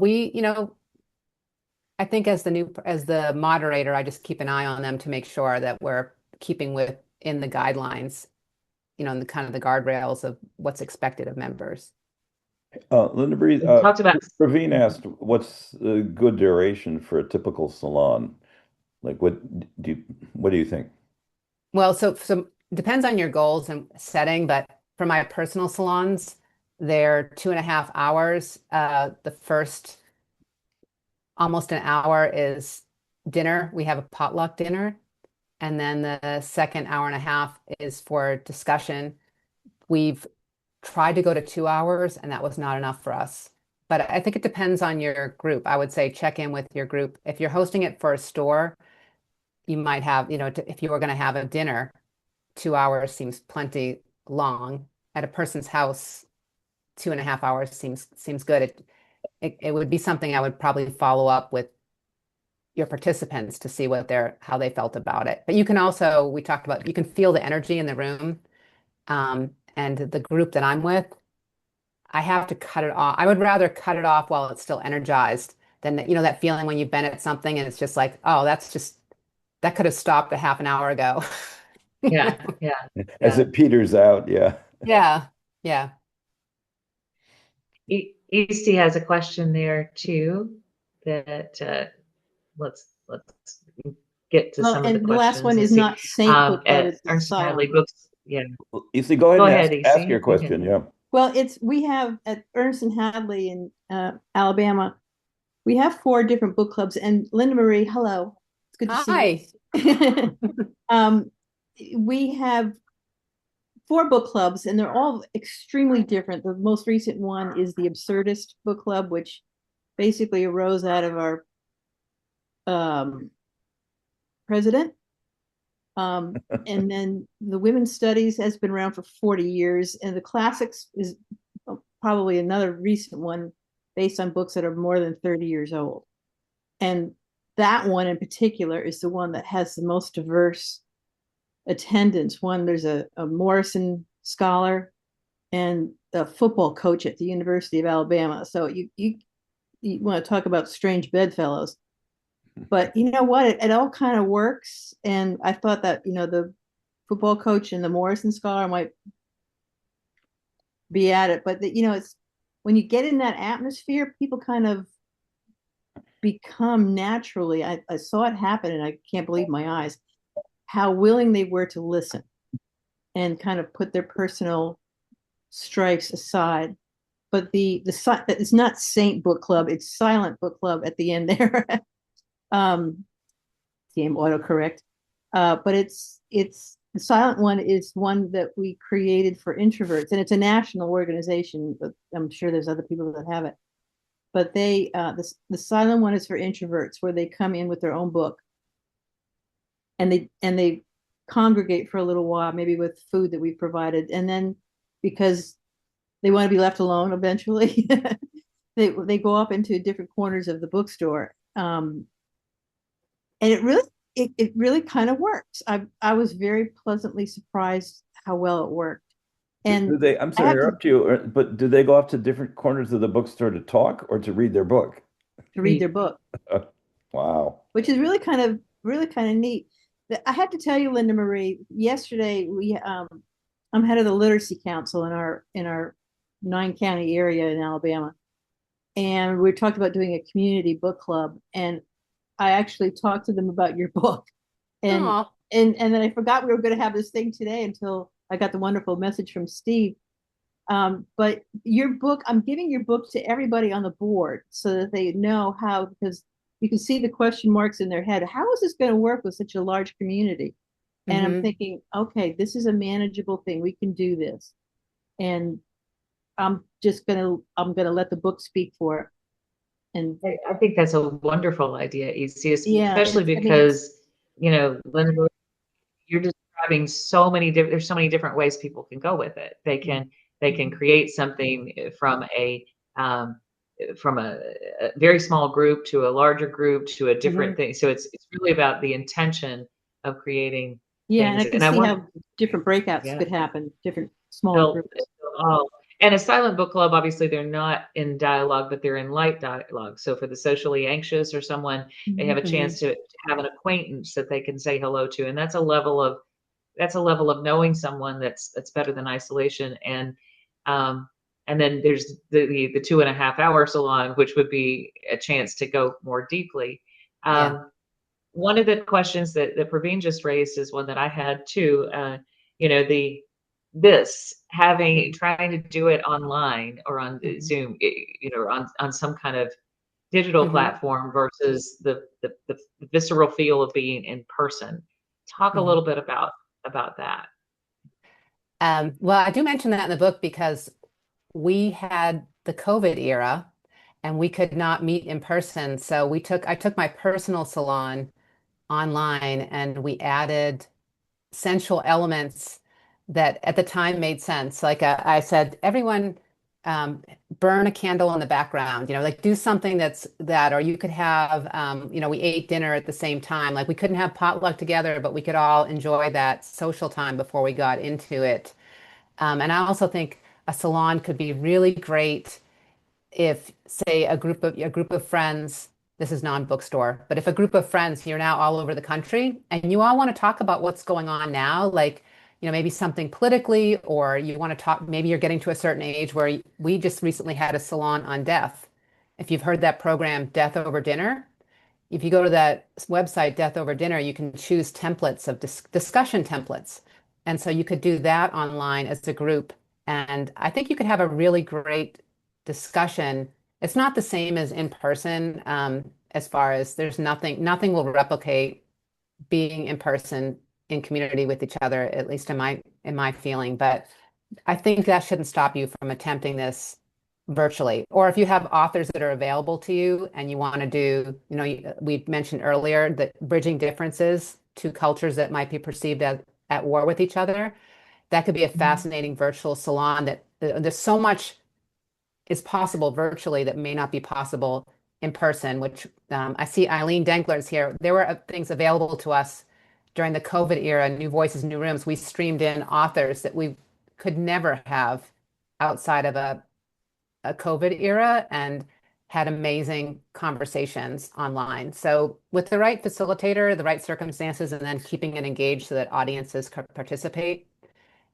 I think as the moderator, I just keep an eye on them to make sure that we're keeping within the guidelines, in the kind of the guardrails of what's expected of members. Linda-Marie, We talked about Praveen asked, what's a good duration for a typical salon? Like, what do you think? Well, so depends on your goals and setting, but for my personal salons, they're 2.5 hours. The first almost an hour is dinner. We have a potluck dinner. And then the second hour and a half is for discussion. We've tried to go to 2 hours, and that was not enough for us. But I think it depends on your group. I would say check in with your group. If you're hosting it for a store, you might have, if you were going to have a dinner, 2 hours seems plenty long. At a person's house, 2.5 hours seems good. It would be something I would probably follow up with your participants to see how they felt about it. But you can also, we talked about, you can feel the energy in the room. And the group that I'm with, I have to cut it off. I would rather cut it off while it's still energized than that feeling when you've been at something and it's just like, oh, that could have stopped a half an hour ago. Yeah, yeah, As yeah. it peters out, yeah. Yeah, yeah. Easty has a question there too that let's get to Well, some of the and the last questions one and is see. not Saint Book Club, At it's the Ernst and Hadley Salon. Books, yeah. You see, go ahead Go and ahead, ask your Easty. You question. can. Yeah. Well, we have at Ernst and Hadley in Alabama, we have 4 different book clubs. And Linda-Marie, hello, it's good to see Hi. you. We have 4 book clubs, and they're all extremely different. The most recent one is the Absurdist Book Club, which basically arose out of our president. And then the Women's Studies has been around for 40 years, and the Classics is probably another recent one based on books that are more than 30 years old. And that one in particular is the one that has the most diverse attendance. There's a Morrison scholar and a football coach at the University of Alabama. So you want to talk about strange bedfellows. But you know what? It all kind of works. And I thought that, the football coach and the Morrison scholar might be at it. But, it's when you get in that atmosphere, people kind of become naturally, I saw it happen and I can't believe my eyes, how willing they were to listen and kind of put their personal strifes aside. But it's not Saint Book Club, it's Silent Book Club at the end there. TM autocorrect. But it's the silent one is one that we created for introverts, and it's a national organization, but I'm sure there's other people that have it. But the silent one is for introverts, where they come in with their own book, and they congregate for a little while, maybe with food that we've provided, and then because they want to be left alone eventually, they go up into different corners of the bookstore. And it really kind of works. I was very pleasantly surprised how well it worked. And I'm sorry to interrupt you, but do they go off to different corners of the bookstore to talk or to read their book? To read their book. Wow. Which is really kind of neat. I have to tell you, Linda-Marie, yesterday I'm head of the Literacy Council in our 9-county area in Alabama. And we talked about doing a community book club. And I actually talked to them about your book, and then I forgot we were going to have this thing today until I got the wonderful message from Steve. But your book, I'm giving your book to everybody on the board so that they know how, because you can see the question marks in their head. How is this going to work with such a large community? And I'm thinking, okay, this is a manageable thing. We can do this, and I'm gonna let the book speak for it. And I think that's a wonderful idea, EC, yeah, especially because, Linda, you're describing there's so many different ways people can go with it. They can create something from a very small group to a larger group to a different thing. So it's really about the intention of creating and I things. can see how different breakouts could happen, different smaller groups. And a silent book club, obviously, they're not in dialogue, but they're in light dialogue. So for the socially anxious or someone, they have a chance to have an acquaintance that they can say hello to, and that's a level of knowing someone that's better than isolation. And then there's the 2.5 hour salon, which would be a chance to go more deeply. One of the questions that Praveen just raised is one that I had too. Trying to do it online or on Zoom, on some kind of digital platform versus the visceral feel of being in person. Talk a little bit about that. Well, I do mention that in the book because we had the COVID era and we could not meet in person. So I took my personal salon online, and we added sensual elements that at the time made sense. Like I said, everyone burn a candle in the background, like do something or you could have, we ate dinner at the same time. Like we couldn't have potluck together, but we could all enjoy that social time before we got into it. And I also think a salon could be really great if, say, a group of friends, this is non-bookstore, but if a group of friends, you're now all over the country and you all want to talk about what's going on now, like, maybe something politically, or you want to talk, maybe you're getting to a certain age where we just recently had a salon on death. If you've heard that program, Death Over Dinner, if you go to that website, Death Over Dinner, you can choose templates of discussion templates. And so you could do that online as a group. And I think you could have a really great discussion. It's not the same as in person, as far as there's nothing will replicate being in person in community with each other, at least in my feeling. But I think that shouldn't stop you from attempting this virtually. Or if you have authors that are available to you and you want to do, we mentioned earlier that bridging differences to cultures that might be perceived as at war with each other, that could be a fascinating virtual salon that there's so much is possible virtually that may not be possible in person, which I see Eileen Denkler's here. There were things available to us during the COVID era, New Voices, New Rooms. We streamed in authors that we could never have outside of a COVID era, and had amazing conversations online. So with the right facilitator, the right circumstances, and then keeping it engaged so that audiences could participate.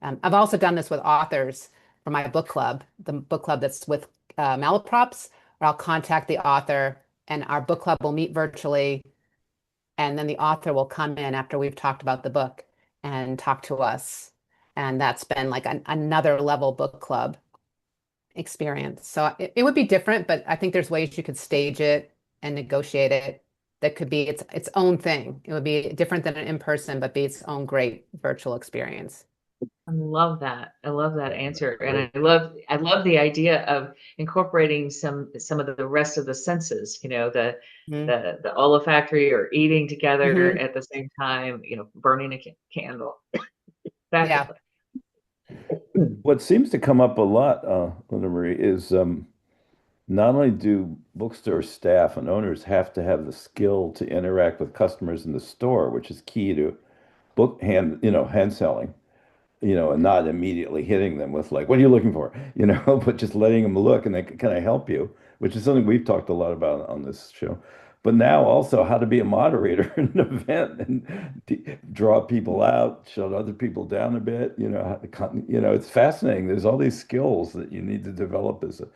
I've also done this with authors for my book club, the book club that's with Malaprops, where I'll contact the author and our book club will meet virtually. And then the author will come in after we've talked about the book and talk to us. And that's been like another level book club experience. So it would be different, but I think there's ways you could stage it and negotiate it that could be its own thing. It would be different than an in-person, but be its own great virtual experience. I love that. I love that answer. And I love the idea of incorporating some of the rest of the senses, Mhm. the olfactory or eating together Mhm. at the same time, burning a candle. That Yeah. What seems to come up a lot, Linda-Marie, is not only do bookstore staff and owners have to have the skill to interact with customers in the store, which is key to hand selling, and not immediately hitting them with like, what are you looking for? But just letting them look and they can I help you, which is something we've talked a lot about on this show. But now also how to be a moderator in an event and draw people out, shut other people down a bit, it's fascinating. There's all these skills that you need to develop as a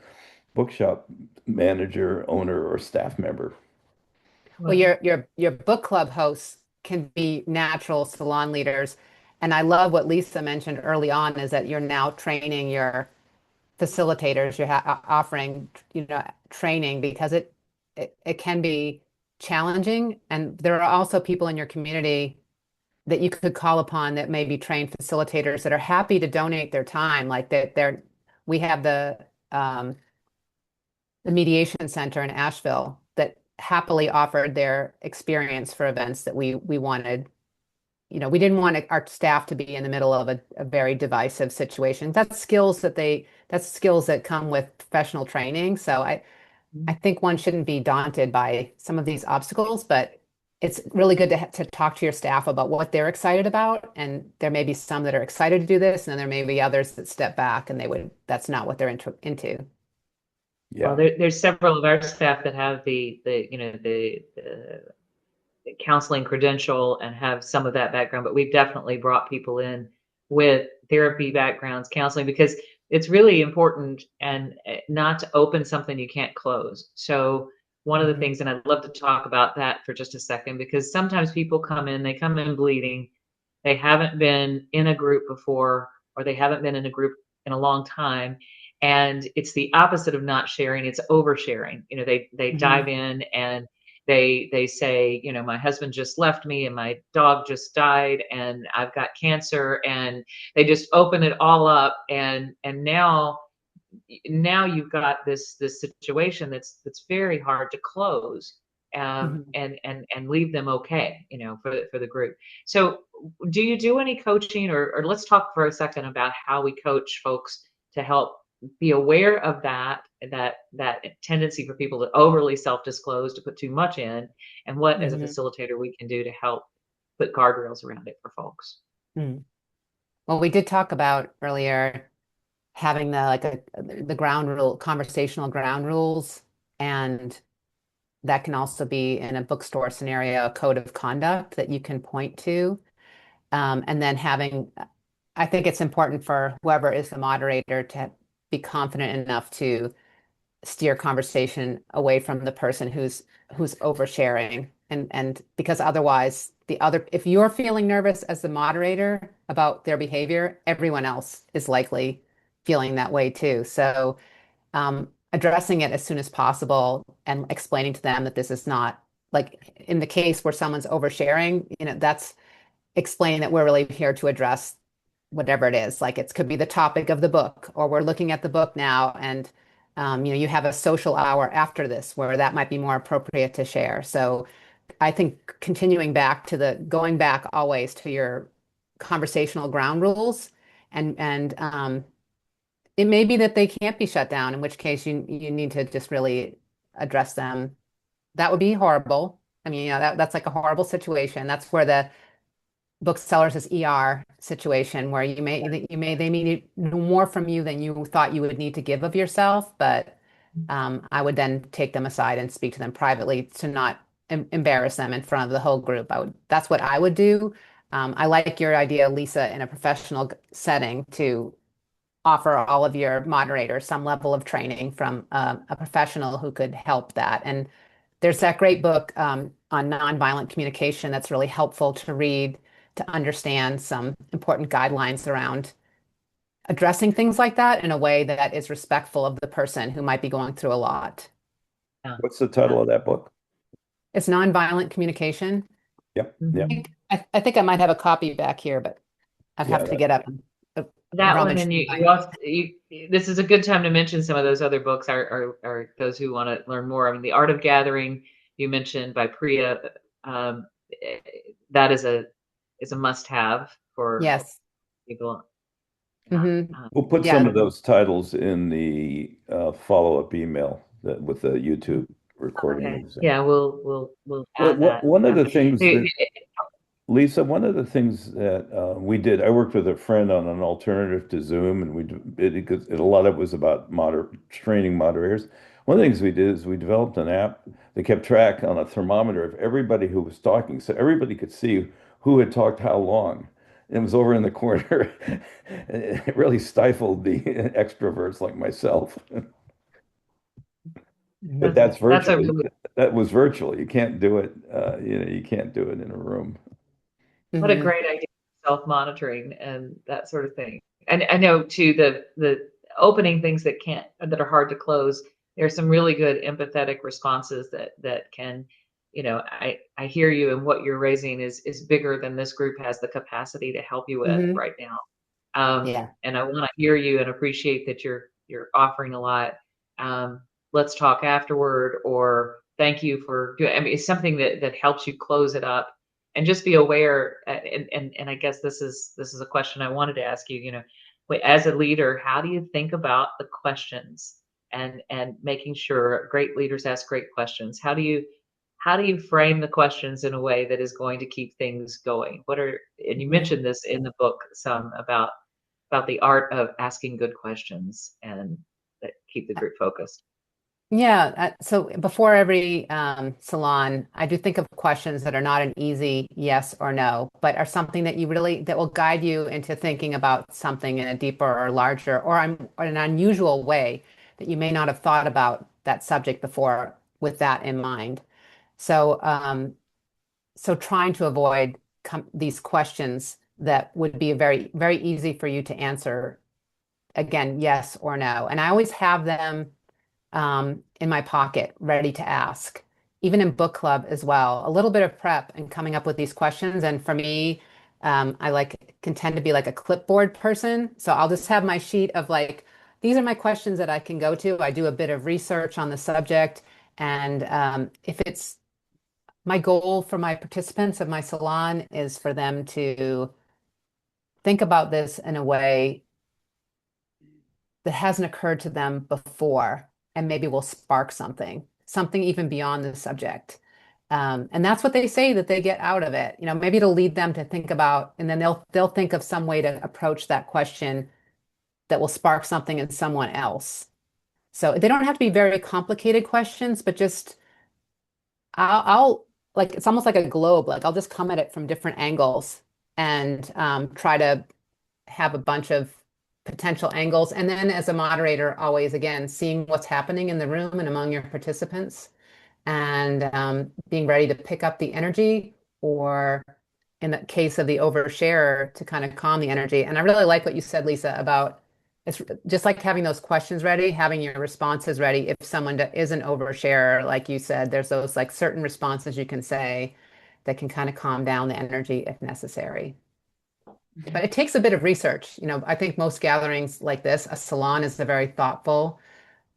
bookshop manager, owner, or staff member. Well, your book club hosts can be natural salon leaders. And I love what Lisa mentioned early on is that you're now training your facilitators, you're offering, training because it can be challenging. And there are also people in your community that you could call upon that may be trained facilitators that are happy to donate their time. Like we have the mediation center in Asheville that happily offered their experience for events that we wanted. We didn't want our staff to be in the middle of a very divisive situation. That's skills that come with professional training. So I think one shouldn't be daunted by some of these obstacles, but it's really good to talk to your staff about what they're excited about. And there may be some that are excited to do this, and then there may be others that step back and that's not what they're into. Well, Yeah. there's several of our staff that have the counseling credential and have some of that background, but we've definitely brought people in with therapy backgrounds, counseling, because it's really important and not to open something you can't close. So one of the things, and I'd love to talk about that for just a second, because sometimes people they come in bleeding, they haven't been in a group before, or they haven't been in a group in a long time. And it's the opposite of not sharing, it's oversharing. They dive in and they say, my husband just left me and my dog just died and I've got cancer, and they just open it all up, and now you've got this situation that's very hard to close. Mhm. and leave them okay, for the group. So do you do any coaching, or let's talk for a second about how we coach folks to help be aware of that tendency for people to overly self-disclose, to put too much in, and what as a Mhm. facilitator we can do to help put guardrails around it for folks. Mhm. Well, we did talk about earlier having the ground rule, conversational ground rules, and that can also be in a bookstore scenario, a code of conduct that you can point to. And then I think it's important for whoever is the moderator to be confident enough to steer conversation away from the person who's oversharing. And because otherwise if you're feeling nervous as the moderator about their behavior, everyone else is likely feeling that way too. So addressing it as soon as possible and explaining to them that this is not like in the case where someone's oversharing, that's explaining that we're really here to address whatever it is. Like it could be the topic of the book, or we're looking at the book now, and you have a social hour after this where that might be more appropriate to share. So I think continuing back to going back always to your conversational ground rules, and it may be that they can't be shut down, in which case you need to just really address them. That would be horrible. I mean, that's like a horrible situation. That's where the Booksellers is ER situation where they may need more from you than you thought you would need to give of yourself, but I would then take them aside and speak to them privately to not embarrass them in front of the whole group. That's what I would do. I like your idea, Lisa, in a professional setting to offer all of your moderators some level of training from a professional who could help that. And there's that great book on nonviolent communication that's really helpful to read to understand some important guidelines around addressing things like that in a way that is respectful of the person who might be going through a lot. Yeah. What's the title of that book? It's nonviolent communication. Yep. Mhm. Yep. I think I might have a copy back here, but I'd have Yeah. to get up and That one, rummage and through you also, this is a good time to mention some of those other books, are those who want to learn more. I mean, The Art of Gathering, you mentioned by Priya, um, eh, that is a must-have for Yes. people. Yeah. Hmm. We'll put some Yeah. of those titles in the follow-up email with the YouTube recording Okay. of this. Yeah, we'll Well, add that. one of the things Hey, that Lisa, one of the things that we did, I worked with a friend on an alternative to Zoom, and a lot of it was about training moderators. One of the things we did is we developed an app that kept track on a thermometer of everybody who was talking, so everybody could see who had talked how long. It was over in the corner. It really stifled the extroverts like myself. But Mhm. that's that's a virtually, really that was virtual. You can't do it, you can't do it in a room. What a Mhm. great idea, self-monitoring and that sort of thing. And I know too, the opening things that are hard to close. There's some really good empathetic responses that can, I hear you, and what you're raising is bigger than this group has the capacity to help you with Mhm. right now. Yeah. And I want to hear you and appreciate that you're offering a lot. Let's talk afterward, or thank you for doing. I mean, it's something that helps you close it up, and just be aware. And I guess this is a question I wanted to ask you. As a leader, how do you think about the questions, and making sure great leaders ask great questions? How do you frame the questions in a way that is going to keep things going? And you Mhm. mentioned this in the book some about the art of asking good questions and that keep the group focused. Yeah, so before every salon, I do think of questions that are not an easy yes or no, but are something that will guide you into thinking about something in a deeper or larger or an unusual way that you may not have thought about that subject before with that in mind. So, so trying to avoid these questions that would be very, very easy for you to answer, again, yes or no. And I always have them in my pocket, ready to ask, even in book club as well. A little bit of prep and coming up with these questions. And for me, can tend to be like a clipboard person. So I'll just have my sheet of like, these are my questions that I can go to. I do a bit of research on the subject. And if it's my goal for my participants of my salon is for them to think about this in a way that hasn't occurred to them before and maybe will spark something even beyond the subject. And that's what they say that they get out of it. Maybe it'll lead them to think about, and then they'll think of some way to approach that question that will spark something in someone else. So they don't have to be very complicated questions, but just I'll like it's almost like a globe. Like I'll just come at it from different angles and try to have a bunch of potential angles. And then as a moderator, always again, seeing what's happening in the room and among your participants and being ready to pick up the energy or in the case of the overshare to kind of calm the energy. And I really like what you said, Lisa, about it's just like having those questions ready, having your responses ready. If someone is an overshare, like you said, there's those like certain responses you can say that can kind of calm down the energy if necessary. But it takes a bit of research. I think most gatherings like this, a salon is a very thoughtful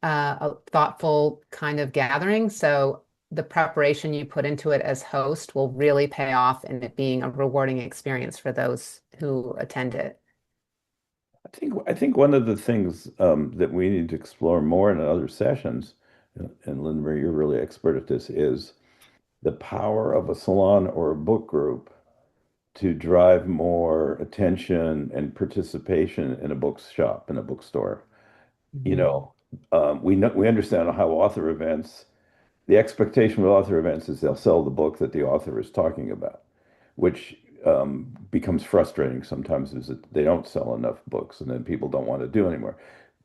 kind of gathering. So the preparation you put into it as host will really pay off in it being a rewarding experience for those who attend it. I think one of the things that we need to explore more in other sessions, and Linda-Marie, you're really expert at this, is the power of a salon or a book group to drive more attention and participation in a bookshop, in a bookstore. You know, we understand how author events, the expectation with author events is they'll sell the book that the author is talking about, which becomes frustrating sometimes is that they don't sell enough books and then people don't want to do anymore.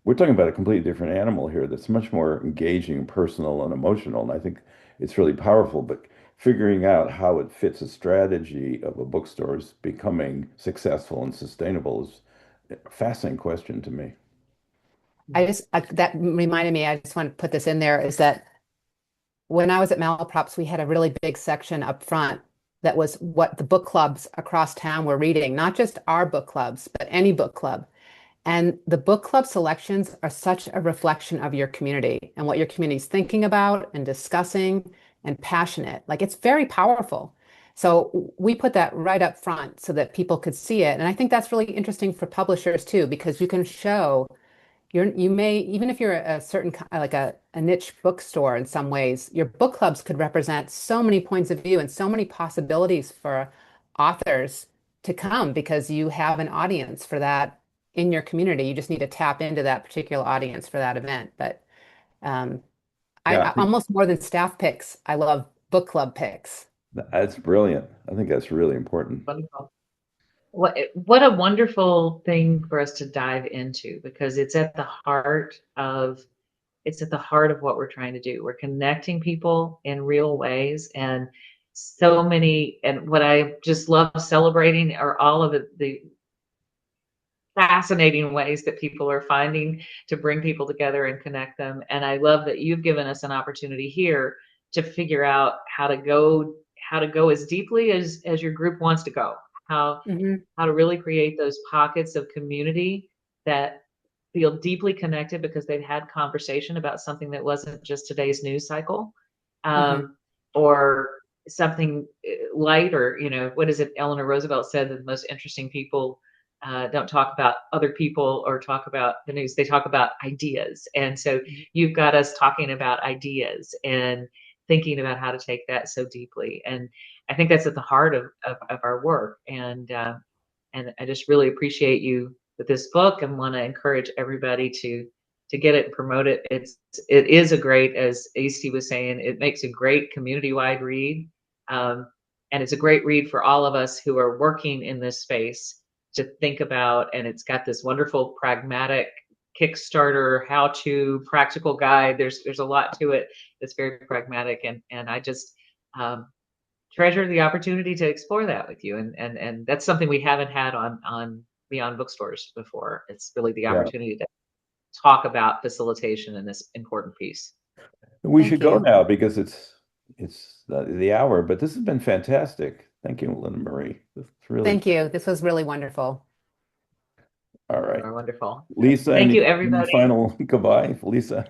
We're talking about a completely different animal here that's much more engaging, personal, and emotional. And I think it's really powerful, but figuring out how it fits a strategy of a bookstore's becoming successful and sustainable is a fascinating question to me. That reminded me, I just want to put this in there, is that when I was at Malaprops, we had a really big section up front that was what the book clubs across town were reading, not just our book clubs, but any book club. And the book club selections are such a reflection of your community and what your community is thinking about and discussing and passionate. Like it's very powerful. So we put that right up front so that people could see it. And I think that's really interesting for publishers too, because you can show you may, even if you're a certain, like a niche bookstore in some ways, your book clubs could represent so many points of view and so many possibilities for authors to come because you have an audience for that in your community. You just need to tap into that particular audience for that event. But Yeah, I almost more than staff picks, I love book club picks. that's brilliant. I think that's really important. Wonderful. What a wonderful thing for us to dive into because it's at the heart of what we're trying to do. We're connecting people in real ways and and what I just love celebrating are all of the fascinating ways that people are finding to bring people together and connect them. And I love that you've given us an opportunity here to figure out how to go as deeply as your group wants to go. How to really create those pockets of community that feel deeply connected because they've had conversation about something that wasn't just today's news cycle, or something light, or what is it? Eleanor Roosevelt said that the most interesting people don't talk about other people or talk about the news. They talk about ideas. And so you've got us talking about ideas and thinking about how to take that so deeply. And I think that's at the heart of our work. And I just really appreciate you with this book and want to encourage everybody to get it and promote it. It is a great, as AC was saying, it makes a great community-wide read. And it's a great read for all of us who are working in this space to think about, and it's got this wonderful pragmatic Kickstarter how-to practical guide. There's a lot to it that's very pragmatic, and I just treasure the opportunity to explore that with you, and that's something we haven't had on Beyond Bookstores before. It's really the Yeah. opportunity to talk about facilitation in this important piece. We Thank should go you. now because it's the hour, but this has been fantastic. Thank you, Linda-Marie. It's really Thank you. This was really wonderful. all right. Wonderful. Lisa, Thank you, any everybody. final goodbye, Lisa?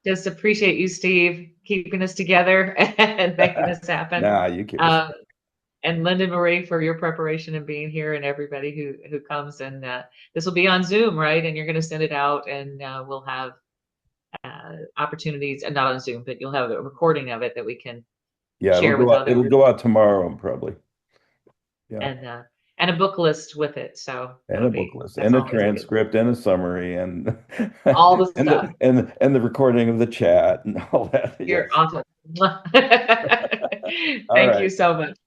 just appreciate you, Steve, keeping us together and making this happen. Nah, you keep us. And Linda-Marie for your preparation and being here, and everybody who comes. And this will be on Zoom, right? And you're going to send it out, and we'll have opportunities, and not on Zoom, but you'll have a recording of it that we can Yeah, share with others. It'll go out tomorrow, probably. Yeah. And a book list with it. So and a book list, that's and a always good. transcript, and a summary, and All the and stuff. and the recording of the chat and all that. You're Yes. awesome. All Thank you right. so much.